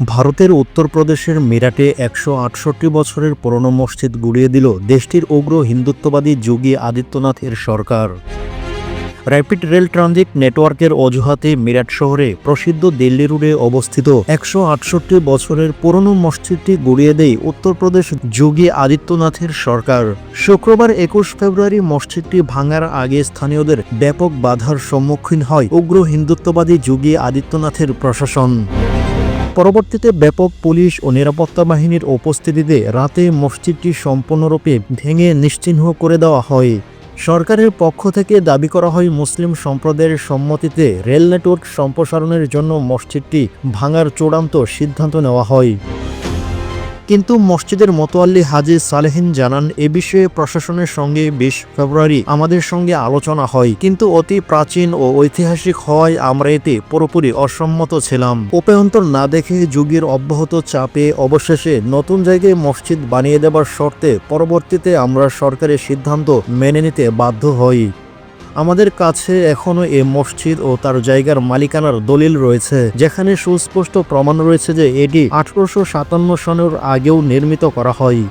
ভারতের উত্তরপ্রদেশের মিরাটে ১৬৮ বছরের পুরনো মসজিদ গুড়িয়ে দিল দেশটির উগ্র হিন্দুত্ববাদী যোগী আদিত্যনাথের সরকার। র্যাপিড রেল ট্রানজিট নেটওয়ার্কের অজুহাতে মিরাট শহরে প্রসিদ্ধ দিল্লি রোডে অবস্থিত ১৬৮ বছরের পুরনো মসজিদটি গুড়িয়ে দেয় উত্তরপ্রদেশ যোগী আদিত্যনাথের সরকার। শুক্রবার ২১ ফেব্রুয়ারি মসজিদটি ভাঙার আগে স্থানীয়দের ব্যাপক বাধার সম্মুখীন হয় উগ্র হিন্দুত্ববাদী যোগী আদিত্যনাথের প্রশাসন। পরবর্তীতে ব্যাপক পুলিশ ও নিরাপত্তা বাহিনীর উপস্থিতিতে রাতে মসজিদটি সম্পূর্ণরূপে ভেঙে নিশ্চিহ্ন করে দেওয়া হয়। সরকারের পক্ষ থেকে দাবি করা হয় মুসলিম সম্প্রদায়ের সম্মতিতে রেল নেটওয়ার্ক সম্প্রসারণের জন্য মসজিদটি ভাঙার চূড়ান্ত সিদ্ধান্ত নেওয়া হয়। কিন্তু মসজিদের মোতাওয়াল্লি হাজী সালেহীন জানান, এ বিষয়ে প্রশাসনের সঙ্গে ২০ ফেব্রুয়ারি আমাদের সঙ্গে আলোচনা হয়, কিন্তু অতি প্রাচীন ও ঐতিহাসিক হওয়ায় আমরা এতে পুরোপুরি অসম্মত ছিলাম। উপায়ন্তর না দেখে যুগের অব্যাহত চাপে অবশেষে নতুন জায়গায় মসজিদ বানিয়ে দেবার শর্তে পরবর্তীতে আমরা সরকারের সিদ্ধান্ত মেনে নিতে বাধ্য হই। আমাদের কাছে এখনও এ মসজিদ ও তার জায়গার মালিকানার দলিল রয়েছে, যেখানে সুস্পষ্ট প্রমাণ রয়েছে যে এটি ১৮৫৭ সনের আগেও নির্মিত করা হয়।